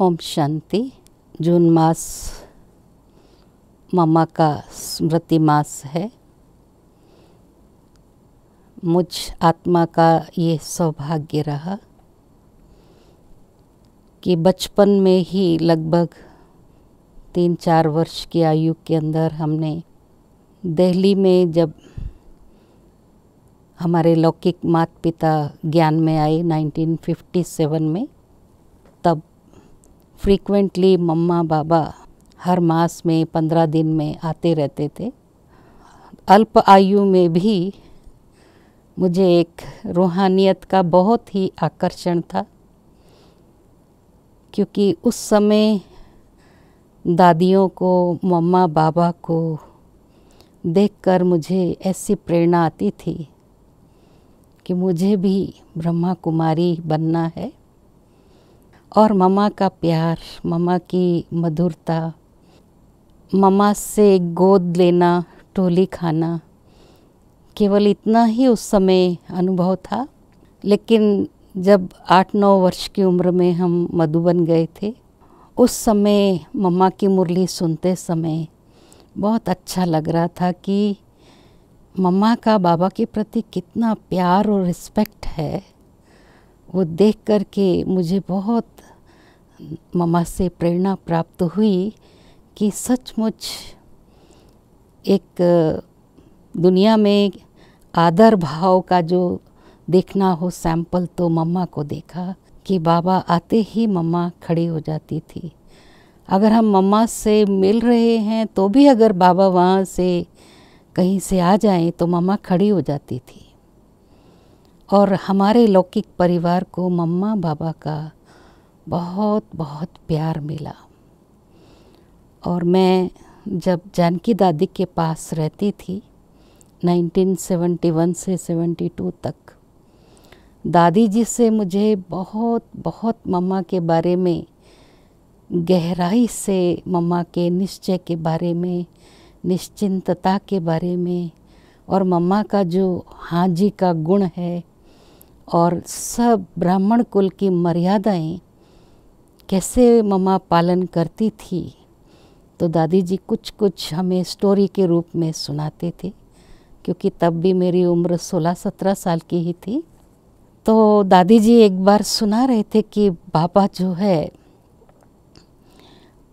ओम शांति। जून मास मम्मा का स्मृति मास है। मुझ आत्मा का ये सौभाग्य रहा कि बचपन में ही लगभग 3-4 वर्ष की आयु के अंदर हमने दिल्ली में, जब हमारे लौकिक माता पिता ज्ञान में आए 1957 में, तब फ्रीक्वेंटली मम्मा बाबा हर मास में 15 दिन में आते रहते थे। अल्प आयु में भी मुझे एक रूहानियत का बहुत ही आकर्षण था, क्योंकि उस समय दादियों को, मम्मा बाबा को देखकर मुझे ऐसी प्रेरणा आती थी कि मुझे भी ब्रह्मा कुमारी बनना है। और मम्मा का प्यार, मम्मा की मधुरता, मम्मा से गोद लेना, टोली खाना, केवल इतना ही उस समय अनुभव था। लेकिन जब 8-9 वर्ष की उम्र में हम मधुबन गए थे, उस समय मम्मा की मुरली सुनते समय बहुत अच्छा लग रहा था कि मम्मा का बाबा के प्रति कितना प्यार और रिस्पेक्ट है। वो देख कर के मुझे बहुत मम्मा से प्रेरणा प्राप्त हुई कि सचमुच एक दुनिया में आदर भाव का जो देखना हो सैंपल, तो मम्मा को देखा कि बाबा आते ही मम्मा खड़ी हो जाती थी। अगर हम मम्मा से मिल रहे हैं तो भी अगर बाबा वहाँ से कहीं से आ जाएं तो मम्मा खड़ी हो जाती थी। और हमारे लौकिक परिवार को मम्मा बाबा का बहुत बहुत प्यार मिला। और मैं जब जानकी दादी के पास रहती थी 1971 से 72 तक, दादी जी से मुझे बहुत बहुत मम्मा के बारे में गहराई से, मम्मा के निश्चय के बारे में, निश्चिंतता के बारे में, और मम्मा का जो हाँ जी का गुण है, और सब ब्राह्मण कुल की मर्यादाएं कैसे मम्मा पालन करती थी, तो दादी जी कुछ कुछ हमें स्टोरी के रूप में सुनाते थे। क्योंकि तब भी मेरी उम्र 16-17 साल की ही थी। तो दादी जी एक बार सुना रहे थे कि बाबा जो है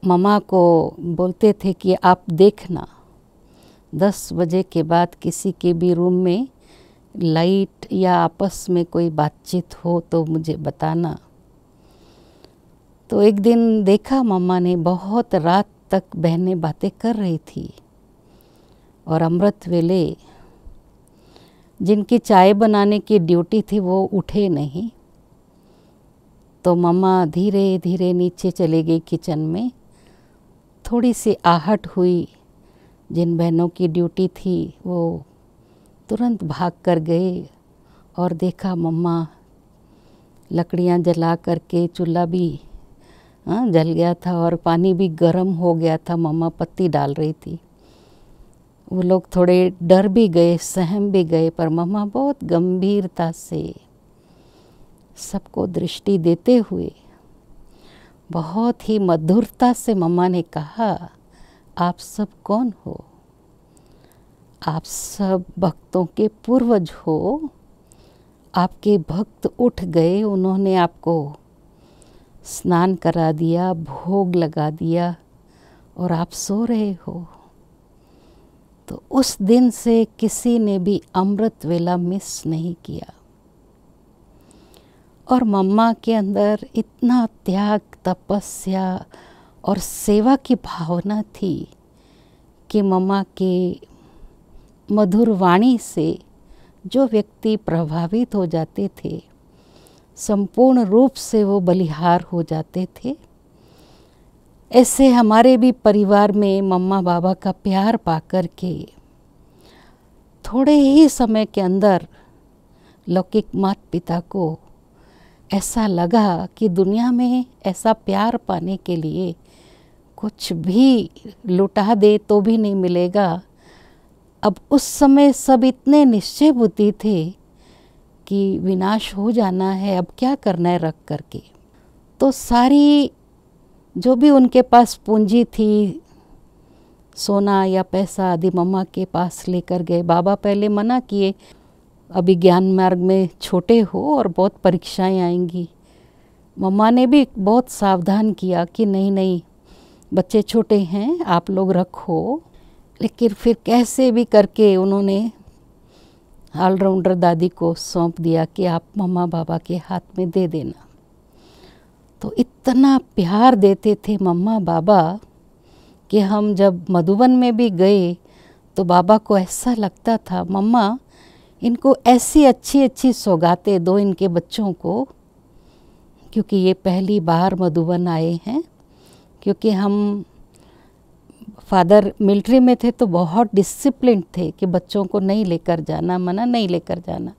मम्मा को बोलते थे कि आप देखना 10 बजे के बाद किसी के भी रूम में लाइट या आपस में कोई बातचीत हो तो मुझे बताना। तो एक दिन देखा मम्मा ने बहुत रात तक बहनें बातें कर रही थी, और अमृत वेले जिनकी चाय बनाने की ड्यूटी थी वो उठे नहीं। तो मम्मा धीरे धीरे नीचे चली गई किचन में। थोड़ी सी आहट हुई, जिन बहनों की ड्यूटी थी वो तुरंत भाग कर गए, और देखा मम्मा लकड़ियां जला करके, चूल्हा भी जल गया था और पानी भी गर्म हो गया था, मम्मा पत्ती डाल रही थी। वो लोग थोड़े डर भी गए, सहम भी गए, पर मम्मा बहुत गंभीरता से सबको दृष्टि देते हुए बहुत ही मधुरता से मम्मा ने कहा, आप सब कौन हो? आप सब भक्तों के पूर्वज हो। आपके भक्त उठ गए, उन्होंने आपको स्नान करा दिया, भोग लगा दिया, और आप सो रहे हो। तो उस दिन से किसी ने भी अमृत वेला मिस नहीं किया। और मम्मा के अंदर इतना त्याग, तपस्या और सेवा की भावना थी कि मम्मा के मधुर वाणी से जो व्यक्ति प्रभावित हो जाते थे, संपूर्ण रूप से वो बलिहार हो जाते थे। ऐसे हमारे भी परिवार में मम्मा बाबा का प्यार पाकर के थोड़े ही समय के अंदर लौकिक माता पिता को ऐसा लगा कि दुनिया में ऐसा प्यार पाने के लिए कुछ भी लुटा दे तो भी नहीं मिलेगा। अब उस समय सब इतने निश्चय बुद्धि थे कि विनाश हो जाना है, अब क्या करना है रख करके। तो सारी जो भी उनके पास पूंजी थी, सोना या पैसा आदि, मम्मा के पास लेकर गए। बाबा पहले मना किए, अभी ज्ञान मार्ग में छोटे हो और बहुत परीक्षाएं आएंगी। मम्मा ने भी बहुत सावधान किया कि नहीं नहीं, बच्चे छोटे हैं, आप लोग रखो। लेकिन फिर कैसे भी करके उन्होंने ऑलराउंडर दादी को सौंप दिया कि आप मम्मा बाबा के हाथ में दे देना। तो इतना प्यार देते थे मम्मा बाबा कि हम जब मधुबन में भी गए तो बाबा को ऐसा लगता था, मम्मा इनको ऐसी अच्छी अच्छी सौगातें दो इनके बच्चों को, क्योंकि ये पहली बार मधुबन आए हैं। क्योंकि हम फादर मिलिट्री में थे तो बहुत डिसिप्लिन थे कि बच्चों को नहीं लेकर जाना, मना नहीं लेकर जाना।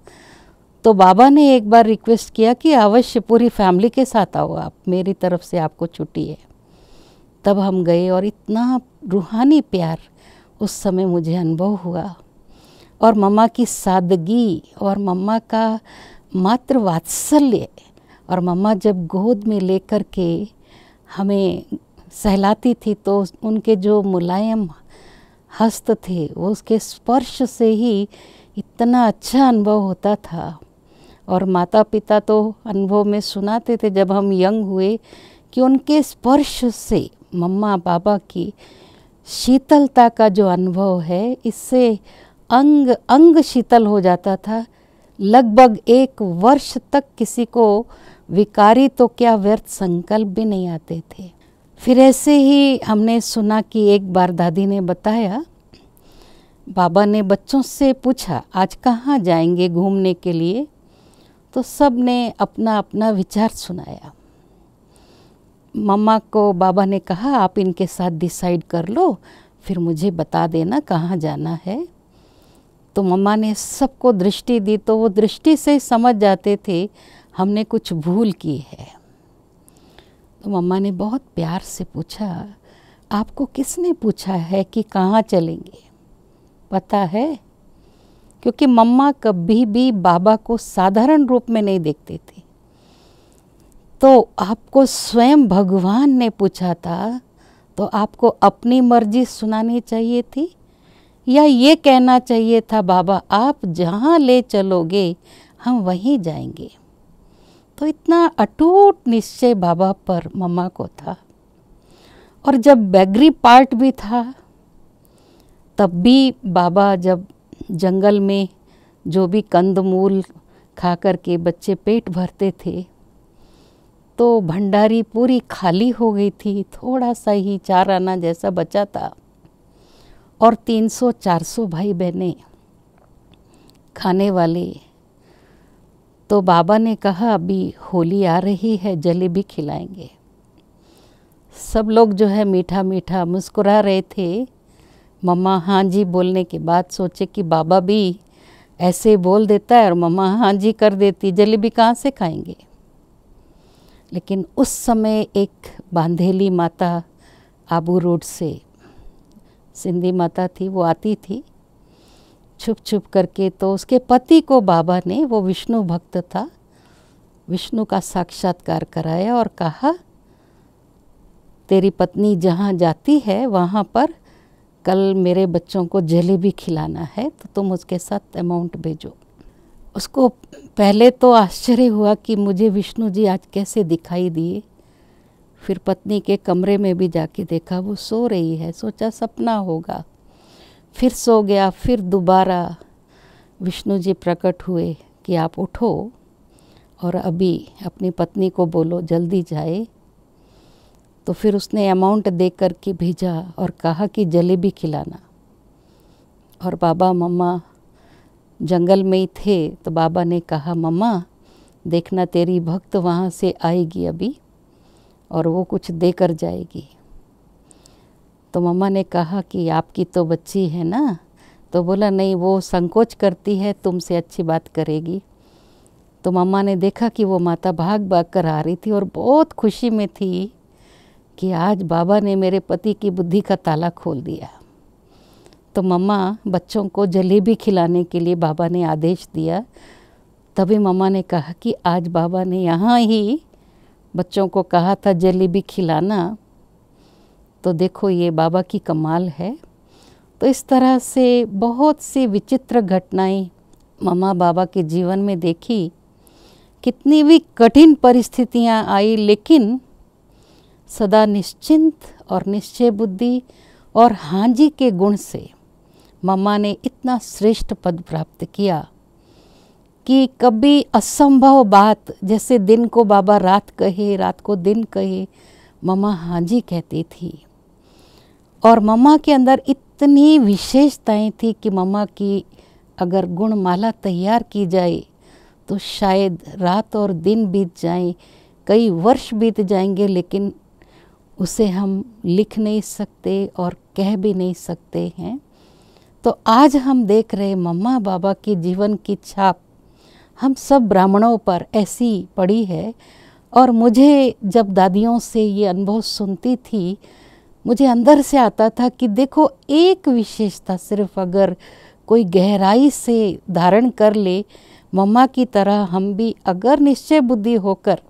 तो बाबा ने एक बार रिक्वेस्ट किया कि अवश्य पूरी फैमिली के साथ आओ आप, मेरी तरफ से आपको छुट्टी है। तब हम गए और इतना रूहानी प्यार उस समय मुझे अनुभव हुआ, और मम्मा की सादगी और मम्मा का मातृ वात्सल्य, और मम्मा जब गोद में लेकर के हमें सहलाती थी तो उनके जो मुलायम हस्त थे वो उसके स्पर्श से ही इतना अच्छा अनुभव होता था। और माता पिता तो अनुभव में सुनाते थे जब हम यंग हुए कि उनके स्पर्श से मम्मा बाबा की शीतलता का जो अनुभव है, इससे अंग अंग शीतल हो जाता था। लगभग 1 वर्ष तक किसी को विकारी तो क्या व्यर्थ संकल्प भी नहीं आते थे। फिर ऐसे ही हमने सुना कि एक बार दादी ने बताया, बाबा ने बच्चों से पूछा आज कहाँ जाएंगे घूमने के लिए, तो सब ने अपना अपना विचार सुनाया। मम्मा को बाबा ने कहा आप इनके साथ डिसाइड कर लो, फिर मुझे बता देना कहाँ जाना है। तो मम्मा ने सबको दृष्टि दी, तो वो दृष्टि से समझ जाते थे हमने कुछ भूल की है। तो मम्मा ने बहुत प्यार से पूछा, आपको किसने पूछा है कि कहाँ चलेंगे, पता है? क्योंकि मम्मा कभी भी बाबा को साधारण रूप में नहीं देखते थे। तो आपको स्वयं भगवान ने पूछा था तो आपको अपनी मर्जी सुनानी चाहिए थी, या ये कहना चाहिए था बाबा आप जहाँ ले चलोगे हम वहीं जाएंगे? तो इतना अटूट निश्चय बाबा पर मम्मा को था। और जब बैगरी पार्ट भी था तब भी बाबा जब जंगल में जो भी कंदमूल खा कर के बच्चे पेट भरते थे, तो भंडारी पूरी खाली हो गई थी, थोड़ा सा ही 4 आना जैसा बचा था, और 300-400 भाई बहनें खाने वाले। तो बाबा ने कहा अभी होली आ रही है, जलेबी खिलाएंगे। सब लोग जो है मीठा मीठा मुस्कुरा रहे थे। मम्मा हाँ जी बोलने के बाद सोचे कि बाबा भी ऐसे बोल देता है और मम्मा हाँ जी कर देती, जलेबी कहाँ से खाएंगे। लेकिन उस समय एक बांधेली माता आबू रोड से, सिंधी माता थी, वो आती थी छुप छुप करके। तो उसके पति को बाबा ने, वो विष्णु भक्त था, विष्णु का साक्षात्कार कराया और कहा तेरी पत्नी जहाँ जाती है वहाँ पर कल मेरे बच्चों को जलेबी खिलाना है, तो तुम उसके साथ अमाउंट भेजो। उसको पहले तो आश्चर्य हुआ कि मुझे विष्णु जी आज कैसे दिखाई दिए। फिर पत्नी के कमरे में भी जाके देखा वो सो रही है, सोचा सपना होगा, फिर सो गया। फिर दोबारा विष्णु जी प्रकट हुए कि आप उठो और अभी अपनी पत्नी को बोलो जल्दी जाए। तो फिर उसने अमाउंट दे कर के भेजा और कहा कि जलेबी खिलाना। और बाबा मम्मा जंगल में ही थे, तो बाबा ने कहा मम्मा देखना तेरी भक्त वहाँ से आएगी अभी और वो कुछ दे कर जाएगी। तो मम्मा ने कहा कि आपकी तो बच्ची है ना, तो बोला नहीं वो संकोच करती है, तुमसे अच्छी बात करेगी। तो मम्मा ने देखा कि वो माता भाग भाग कर आ रही थी और बहुत खुशी में थी कि आज बाबा ने मेरे पति की बुद्धि का ताला खोल दिया। तो मम्मा बच्चों को जलेबी खिलाने के लिए बाबा ने आदेश दिया। तभी मम्मा ने कहा कि आज बाबा ने यहाँ ही बच्चों को कहा था जलेबी खिलाना, तो देखो ये बाबा की कमाल है। तो इस तरह से बहुत सी विचित्र घटनाएं मम्मा बाबा के जीवन में देखी। कितनी भी कठिन परिस्थितियां आई, लेकिन सदा निश्चिंत और निश्चय बुद्धि और हाँ जी के गुण से मम्मा ने इतना श्रेष्ठ पद प्राप्त किया कि कभी असंभव बात, जैसे दिन को बाबा रात कहे, रात को दिन कहे, मम्मा हाँ जी कहती थी। और मम्मा के अंदर इतनी विशेषताएं थी कि मम्मा की अगर गुणमाला तैयार की जाए तो शायद रात और दिन बीत जाएं, कई वर्ष बीत जाएंगे, लेकिन उसे हम लिख नहीं सकते और कह भी नहीं सकते हैं। तो आज हम देख रहे मम्मा बाबा की जीवन की छाप हम सब ब्राह्मणों पर ऐसी पड़ी है। और मुझे जब दादियों से ये अनुभव सुनती थी, मुझे अंदर से आता था कि देखो एक विशेषता सिर्फ अगर कोई गहराई से धारण कर ले, मम्मा की तरह हम भी अगर निश्चय बुद्धि होकर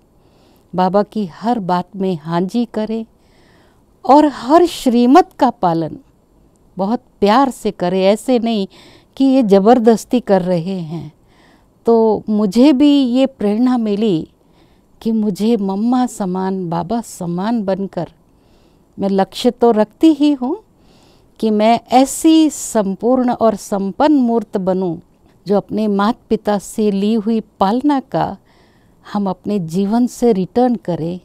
बाबा की हर बात में हाँ जी करें और हर श्रीमत का पालन बहुत प्यार से करें, ऐसे नहीं कि ये ज़बरदस्ती कर रहे हैं। तो मुझे भी ये प्रेरणा मिली कि मुझे मम्मा समान, बाबा समान बनकर, मैं लक्ष्य तो रखती ही हूँ कि मैं ऐसी संपूर्ण और संपन्न मूर्त बनूं जो अपने माता पिता से ली हुई पालना का हम अपने जीवन से रिटर्न करें,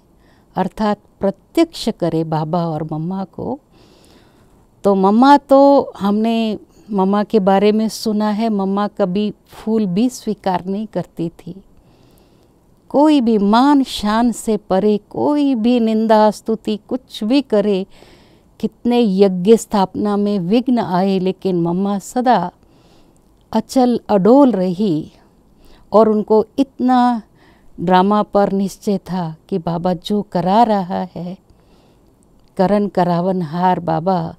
अर्थात प्रत्यक्ष करें बाबा और मम्मा को। तो मम्मा तो हमने मम्मा के बारे में सुना है, मम्मा कभी फूल भी स्वीकार नहीं करती थी। कोई भी मान शान से परे, कोई भी निंदा स्तुति कुछ भी करे, कितने यज्ञ स्थापना में विघ्न आए, लेकिन मम्मा सदा अचल अडोल रही। और उनको इतना ड्रामा पर निश्चय था कि बाबा जो करा रहा है, करन करावन हार बाबा,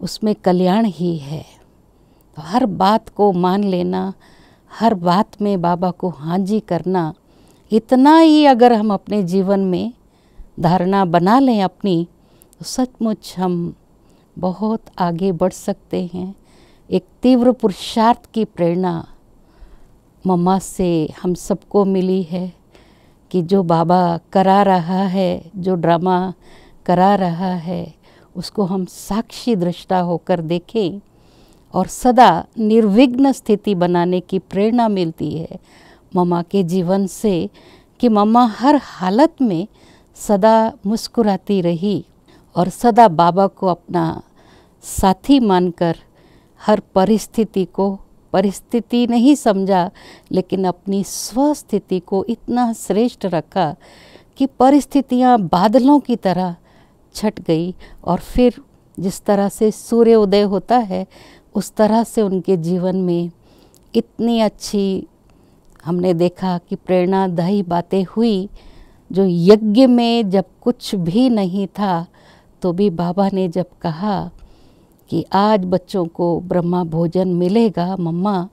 उसमें कल्याण ही है। तो हर बात को मान लेना, हर बात में बाबा को हाँ जी करना, इतना ही अगर हम अपने जीवन में धारणा बना लें अपनी, तो सचमुच हम बहुत आगे बढ़ सकते हैं। एक तीव्र पुरुषार्थ की प्रेरणा मम्मा से हम सबको मिली है कि जो बाबा करा रहा है, जो ड्रामा करा रहा है, उसको हम साक्षी दृष्टा होकर देखें और सदा निर्विघ्न स्थिति बनाने की प्रेरणा मिलती है मम्मा के जीवन से कि मम्मा हर हालत में सदा मुस्कुराती रही और सदा बाबा को अपना साथी मानकर हर परिस्थिति नहीं समझा, लेकिन अपनी स्वस्थिति को इतना श्रेष्ठ रखा कि परिस्थितियाँ बादलों की तरह छट गई और फिर जिस तरह से सूर्य उदय होता है उस तरह से उनके जीवन में इतनी अच्छी हमने देखा कि प्रेरणादायी बातें हुई। जो यज्ञ में जब कुछ भी नहीं था तो भी बाबा ने जब कहा कि आज बच्चों को ब्रह्मा भोजन मिलेगा, मम्मा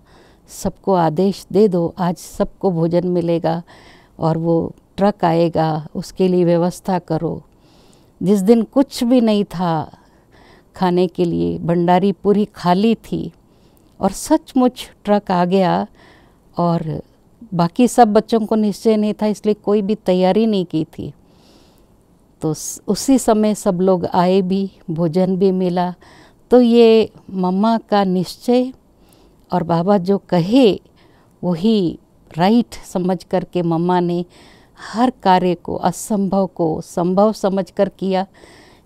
सबको आदेश दे दो, आज सबको भोजन मिलेगा और वो ट्रक आएगा, उसके लिए व्यवस्था करो। जिस दिन कुछ भी नहीं था खाने के लिए, भंडारी पूरी खाली थी और सचमुच ट्रक आ गया और बाकी सब बच्चों को निश्चय नहीं था, इसलिए कोई भी तैयारी नहीं की थी। तो उसी समय सब लोग आए भी, भोजन भी मिला। तो ये मम्मा का निश्चय और बाबा जो कहे वही राइट समझ करके मम्मा ने हर कार्य को, असंभव को संभव समझकर किया।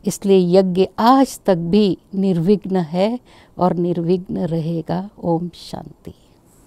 इसलिए यज्ञ आज तक भी निर्विघ्न है और निर्विघ्न रहेगा। ओम शांति।